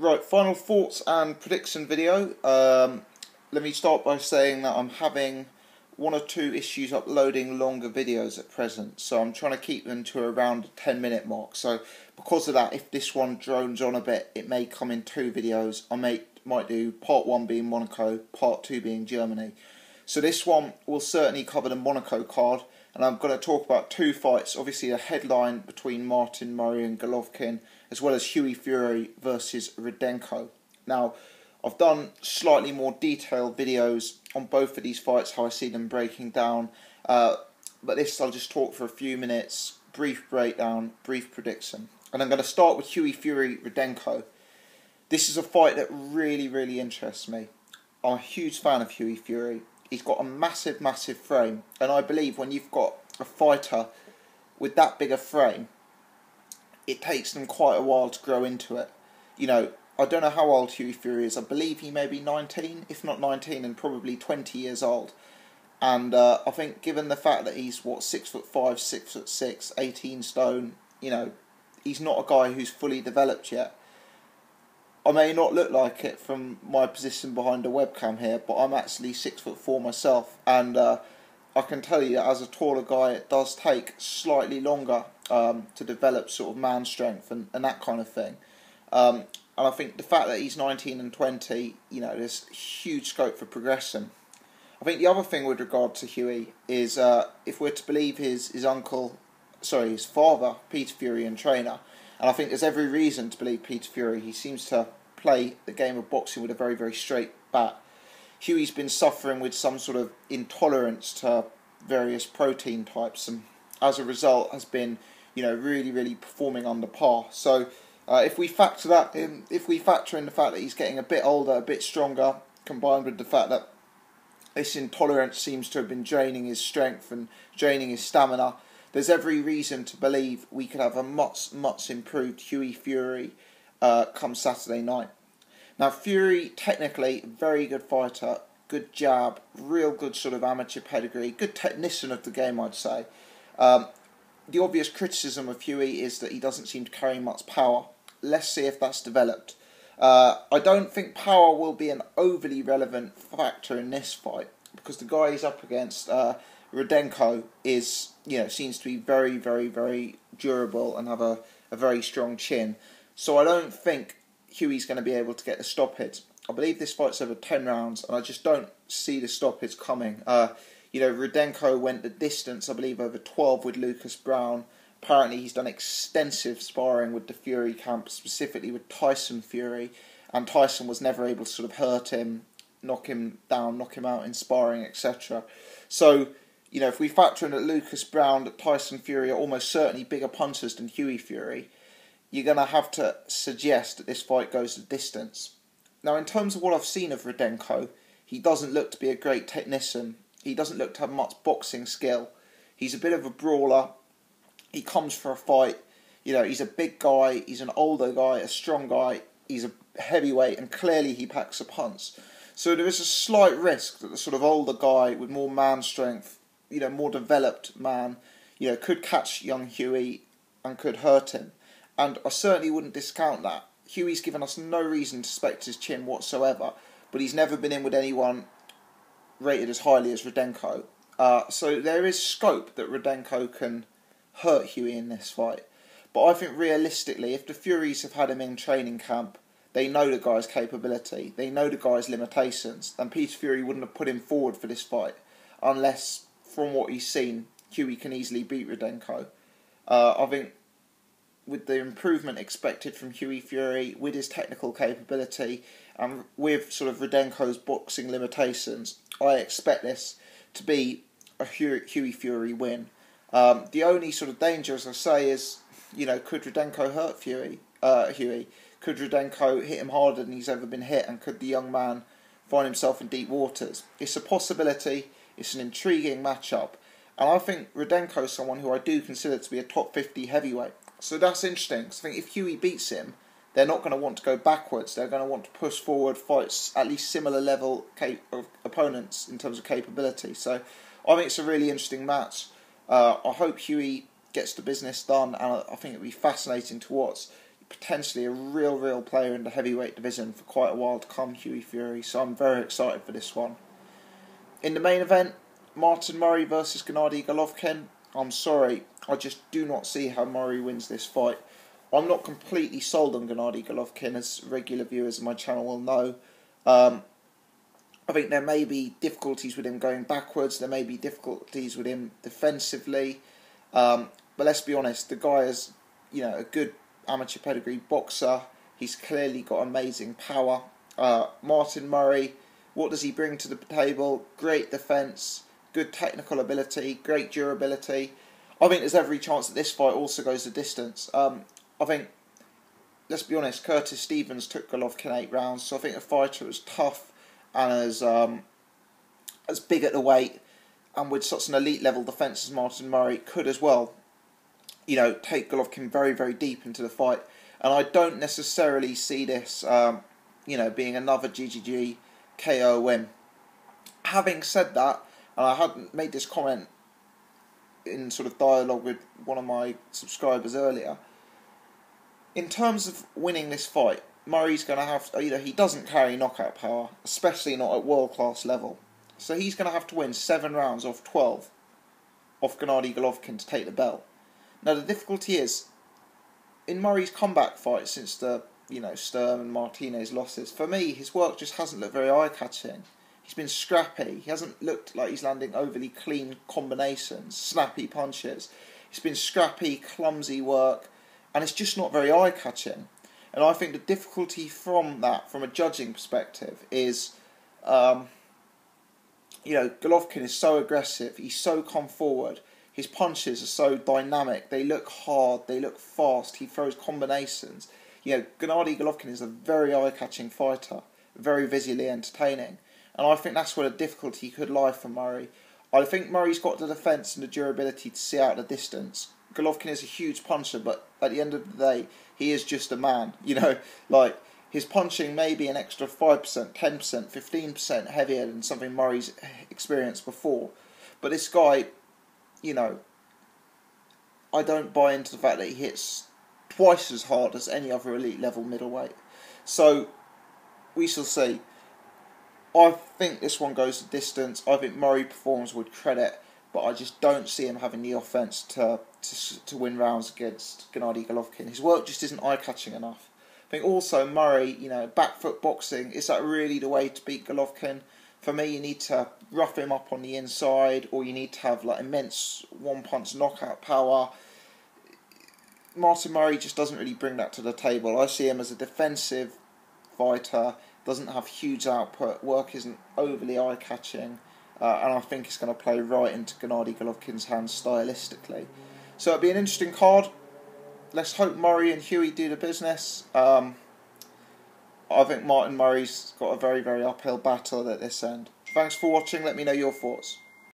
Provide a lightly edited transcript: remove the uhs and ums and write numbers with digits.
Right, final thoughts and prediction video. Let me start by saying that I'm having one or two issues uploading longer videos at present, so I'm trying to keep them to around the 10-minute mark. So because of that, if this one drones on a bit, it may come in two videos. I might do part 1 being Monaco, part 2 being Germany. So this one will certainly cover the Monaco card, and I'm going to talk about two fights. Obviously a headline between Martin Murray and Golovkin, as well as Hughie Fury versus Rudenko. Now, I've done slightly more detailed videos on both of these fights, how I see them breaking down, but this I'll just talk for a few minutes, brief breakdown, brief prediction. And I'm going to start with Hughie Fury Rudenko. This is a fight that really interests me. I'm a huge fan of Hughie Fury. He's got a massive frame, and I believe when you've got a fighter with that big a frame, it takes them quite a while to grow into it. You know, I don't know how old Hughie Fury is. I believe he may be 19, if not 19, and probably 20 years old. And I think given the fact that he's, 6'5", 6'6", 18 stone, you know, he's not a guy who's fully developed yet. I may not look like it from my position behind a webcam here, but I'm actually 6'4" myself, and I can tell you that as a taller guy, it does take slightly longer to develop sort of man strength and that kind of thing. And I think the fact that he's 19 and 20, you know, there's huge scope for progression. I think the other thing with regard to Hughie is, if we're to believe his father, Peter Fury, and trainer, and I think there's every reason to believe Peter Fury. He seems to play the game of boxing with a very straight bat. Hughie's been suffering with some sort of intolerance to various protein types, and as a result has been, you know, really performing under par. So if we factor in the fact that he's getting a bit older, a bit stronger, combined with the fact that this intolerance seems to have been draining his strength and draining his stamina, there's every reason to believe we could have a much improved Hughie Fury come Saturday night. Now, Fury, technically, very good fighter, good jab, real good sort of amateur pedigree, good technician of the game, I'd say. The obvious criticism of Hughie is that he doesn't seem to carry much power. Let's see if that's developed. I don't think power will be an overly relevant factor in this fight, because the guy he's up against, Rudenko, is, you know, seems to be very durable and have a very strong chin. So I don't think Hughie's going to be able to get the stoppage. I believe this fight's over 10 rounds, and I just don't see the stoppage coming. You know, Rudenko went the distance, I believe, over 12 with Lucas Brown. Apparently he's done extensive sparring with the Fury camp, specifically with Tyson Fury, and Tyson was never able to sort of hurt him, knock him down, knock him out in sparring, etc. So, you know, if we factor in that Lucas Brown, that Tyson Fury are almost certainly bigger punchers than Hughie Fury, you're going to have to suggest that this fight goes the distance. Now, in terms of what I've seen of Rudenko, he doesn't look to be a great technician. He doesn't look to have much boxing skill. He's a bit of a brawler. He comes for a fight. You know, he's a big guy, he's an older guy, a strong guy, he's a heavyweight, and clearly he packs a punch. So there is a slight risk that the sort of older guy with more man strength, you know, more developed man, you know, could catch young Hughie and could hurt him. And I certainly wouldn't discount that. Hughie's given us no reason to suspect his chin whatsoever, but he's never been in with anyone rated as highly as Rudenko. So there is scope that Rudenko can hurt Hughie in this fight. But I think realistically, if the Furies have had him in training camp, they know the guy's capability, they know the guy's limitations, then Peter Fury wouldn't have put him forward for this fight, unless, from what he's seen, Hughie can easily beat Rudenko. I think with the improvement expected from Hughie Fury, with his technical capability, and with sort of Rudenko's boxing limitations, I expect this to be a Hughie Fury win. The only sort of danger, as I say, is, you know, could Rudenko hurt Hughie? Could Rudenko hit him harder than he's ever been hit, and could the young man find himself in deep waters? It's a possibility, it's an intriguing matchup, and I think Rudenko is someone who I do consider to be a top 50 heavyweight. So that's interesting, because I think if Hughie beats him, they're not going to want to go backwards, they're going to want to push forward, fight at least similar level of opponents in terms of capability. So I think it's a really interesting match. I hope Hughie gets the business done, and I think it'll be fascinating to watch. potentially a real player in the heavyweight division for quite a while to come, Hughie Fury. So I'm very excited for this one. In the main event, Martin Murray versus Gennady Golovkin. I'm sorry, I just do not see how Murray wins this fight. I'm not completely sold on Gennady Golovkin, as regular viewers of my channel will know. I think there may be difficulties with him going backwards. There may be difficulties with him defensively. But let's be honest, the guy is, a good amateur pedigree boxer. He's clearly got amazing power. Martin Murray, what does he bring to the table? Great defence, good technical ability, great durability. I think there's every chance that this fight also goes the distance. I think, let's be honest, Curtis Stevens took Golovkin 8 rounds, so I think a fighter as tough and as big at the weight and with such an elite level defence as Martin Murray could as well, take Golovkin very deep into the fight. And I don't necessarily see this, being another GGG KO win. Having said that, and I hadn't made this comment in sort of dialogue with one of my subscribers earlier, in terms of winning this fight, Murray's going to have, he doesn't carry knockout power, especially not at world-class level. So he's going to have to win 7 rounds off 12 off Gennady Golovkin to take the belt. Now the difficulty is, in Murray's comeback fight since the, Sturm and Martinez losses, for me, his work just hasn't looked very eye-catching. He's been scrappy. He hasn't looked like he's landing overly clean combinations, snappy punches. It's been scrappy, clumsy work, and it's just not very eye-catching. And I think the difficulty from that, from a judging perspective, is, Golovkin is so aggressive, he's so come forward, his punches are so dynamic, they look hard, they look fast, he throws combinations. Gennady Golovkin is a very eye-catching fighter, very visually entertaining, and I think that's where the difficulty could lie for Murray. I think Murray's got the defence and the durability to see out the distance. Golovkin is a huge puncher, but at the end of the day, he is just a man. His punching may be an extra 5%, 10%, 15% heavier than something Murray's experienced before. But this guy, I don't buy into the fact that he hits twice as hard as any other elite level middleweight. So, we shall see. I think this one goes the distance. I think Murray performs with credit, but I just don't see him having the offense to win rounds against Gennady Golovkin. His work just isn't eye-catching enough. I think also Murray, back foot boxing, is that really the way to beat Golovkin? For me, you need to rough him up on the inside, or you need to have immense one-punch knockout power. Martin Murray just doesn't really bring that to the table. I see him as a defensive fighter, doesn't have huge output, work isn't overly eye-catching, and I think it's going to play right into Gennady Golovkin's hands stylistically. So it'll be an interesting card. Let's hope Murray and Hughie do the business. I think Martin Murray's got a very uphill battle at this end. Thanks for watching. Let me know your thoughts.